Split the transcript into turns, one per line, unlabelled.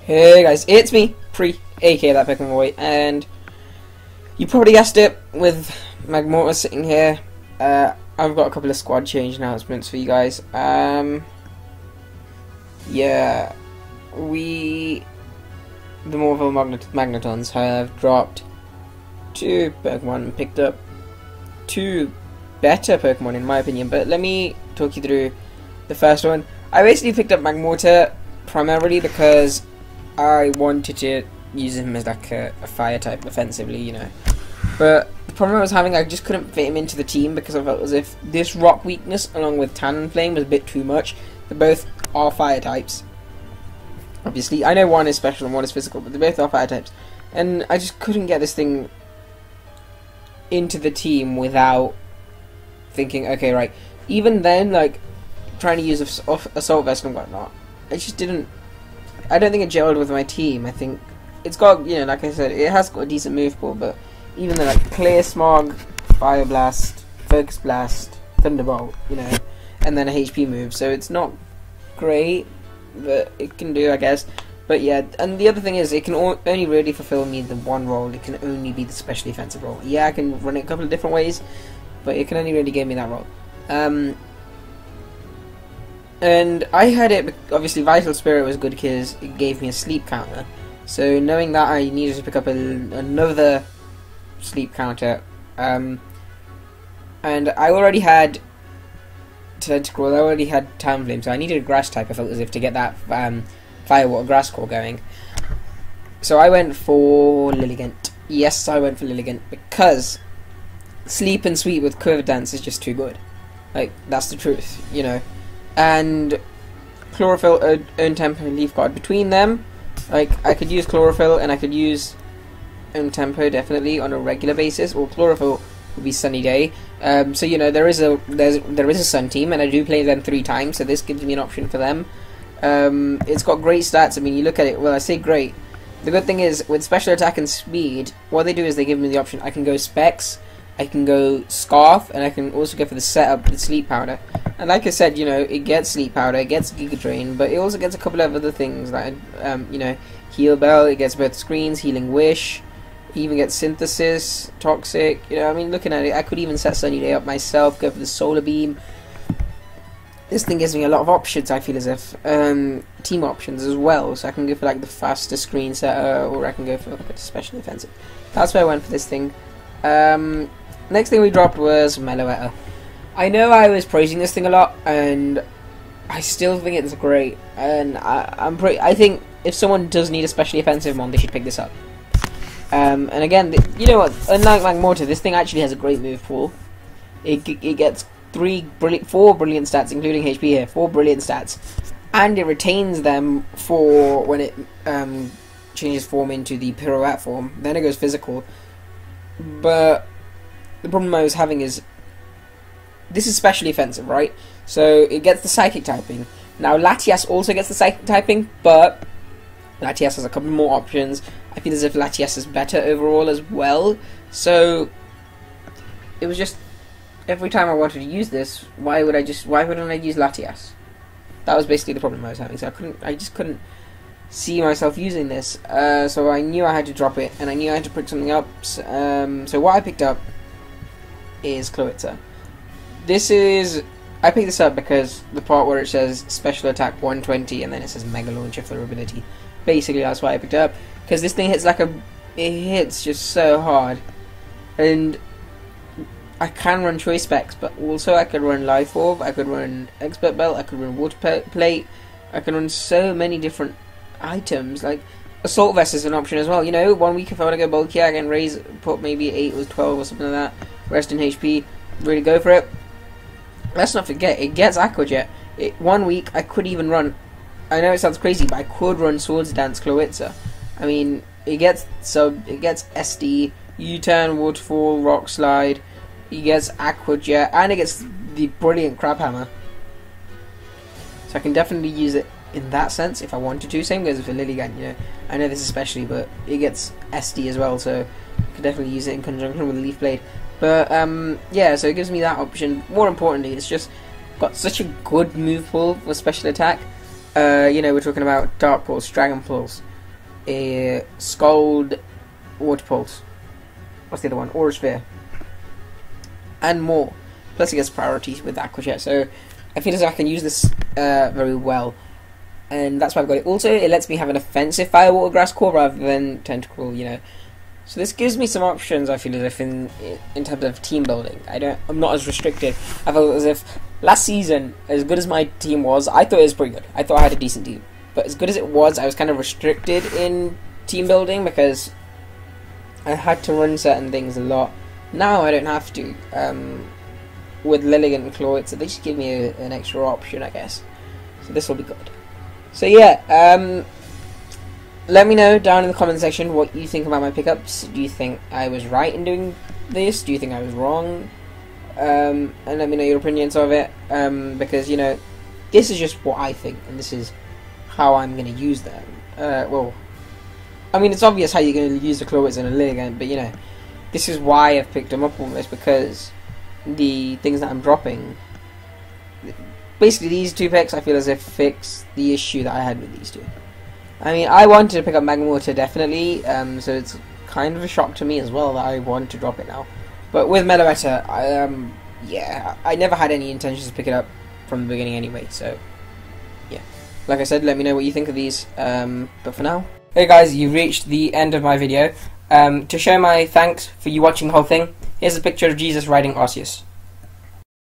Hey guys, it's me, aka that Pokemon Boy, and you probably guessed it with Magnetons sitting here. I've got a couple of squad change announcements for you guys. Yeah, the Mauville Magnetons have dropped 2 Pokemon and picked up 2 better Pokemon in my opinion, but let me talk you through the first one. I basically picked up Magnetons primarily because I wanted to use him as like a fire type offensively, you know. But the problem I was having, I just couldn't fit him into the team because I felt as if this rock weakness along with Talonflame was a bit too much. They both are fire types. Obviously, I know one is special and one is physical, but they both are fire types. And I just couldn't get this thing into the team without thinking, okay, right. Even then, like, trying to use Assault Vest and whatnot, I just didn't... I don't think it gelled with my team. I think it's got, you know, like I said, it has got a decent move pool, but even the like Clear Smog, Fire Blast, Focus Blast, Thunderbolt, you know, and then a HP move, so it's not great, but it can do, I guess. But yeah, and the other thing is, it can only really fulfill me the one role. It can only be the specially offensive role. Yeah, I can run it a couple of different ways, but it can only really give me that role. And I had it, obviously Vital Spirit was good because it gave me a sleep counter. So knowing that, I needed to pick up another sleep counter. And I already had Tentacruel, I already had Talonflame, so I needed a grass type, I felt as if, to get that Fire Water Grass Core going. So I went for Lilligant. Yes, I went for Lilligant because Sleep and Sweep with Quiver Dance is just too good. Like, that's the truth, you know. And Chlorophyll, Own Tempo, and Leaf Guard. Between them, like, I could use Chlorophyll and I could use Own Tempo definitely on a regular basis, or Chlorophyll would be Sunny Day. So you know, there is a Sun team, and I do play them 3 times, so this gives me an option for them. It's got great stats. I mean, you look at it. Well, I say great. The good thing is with special attack and speed, what they do is they give me the option. I can go Specs, I can go Scarf, and I can also go for the setup with Sleep Powder. And like I said, you know, it gets Sleep Powder, it gets Giga Drain, but it also gets a couple of other things like, you know, Heal Bell. It gets both screens, Healing Wish. It even gets Synthesis, Toxic. You know, I mean, looking at it, I could even set Sunny Day up myself, go for the Solar Beam. This thing gives me a lot of options, I feel as if. Team options as well, so I can go for like the faster screen setter, or I can go for like a special offensive. That's why I went for this thing. Next thing we dropped was Meloetta. I know I was praising this thing a lot, and I still think it's great. And I think if someone does need a specially offensive one, they should pick this up. And again, you know what? Unlike Magmortar, this thing actually has a great move pool. It gets 4 brilliant stats, including HP here, 4 brilliant stats, and it retains them for when it changes form into the pirouette form. Then it goes physical. But the problem I was having is, this is specially offensive, right? So it gets the psychic typing. Now Latias also gets the psychic typing, but Latias has a couple more options. I feel as if Latias is better overall as well. So it was just, every time I wanted to use this, why wouldn't I use Latias? That was basically the problem I was having. So I just couldn't see myself using this. So I knew I had to drop it, and I knew I had to pick something up. So what I picked up is Cloitza. I picked this up because the part where it says special attack 120 and then it says Mega Launcher for ability. Basically, that's why I picked it up, because this thing hits it hits just so hard, and I can run Choice Specs, but also I could run Life Orb, I could run Expert Belt, I could run Water Plate, I can run so many different items. Like Assault Vest is an option as well. You know, 1 week if I want to go bulky, I can put maybe 8 or 12 or something like that. Rest in HP, really go for it. Let's not forget, it gets Aqua Jet. 1 week I could even run, I know it sounds crazy, but I could run Swords Dance Cloitza. I mean, it gets SD, U-Turn, Waterfall, Rock Slide, it gets Aqua Jet, and it gets the brilliant Crab Hammer. So I can definitely use it in that sense if I wanted to. Same goes for Lilligant, you know. I know this especially, but it gets SD as well, so I could definitely use it in conjunction with the Leaf Blade. But yeah, so it gives me that option. More importantly, it's just got such a good move pool for special attack. You know, we're talking about Dark Pulse, Dragon Pulse, a Scald Water Pulse. What's the other one? Aura Sphere. And more. Plus it gets priorities with Aqua Jet, so I feel as if I can use this very well. And that's why I've got it. Also, it lets me have an offensive Fire Water Grass core rather than Tentacle, you know. So this gives me some options, I feel as if, in terms of team building. I'm not as restricted. I felt as if last season, as good as my team was, I thought it was pretty good. I thought I had a decent team. But as good as it was, I was kind of restricted in team building because I had to run certain things a lot. Now I don't have to. With Lilligant and Claw, so they just give me an extra option, I guess. So this will be good. So yeah, let me know down in the comment section what you think about my pickups. Do you think I was right in doing this? Do you think I was wrong? And let me know your opinions of it, because, you know, this is just what I think, and this is how I'm going to use them. Well, I mean, it's obvious how you're going to use the Clawits and a Lilligant, but, you know, this is why I've picked them up almost, because the things that I'm dropping, basically these two picks, I feel as if fix the issue that I had with these two. I mean, I wanted to pick up Magneton definitely, so it's kind of a shock to me as well that I want to drop it now. But with Meloetta, yeah, I never had any intentions to pick it up from the beginning anyway, so yeah. Like I said, let me know what you think of these, but for now. Hey guys, you've reached the end of my video. To show my thanks for you watching the whole thing, here's a picture of Jesus riding Arceus.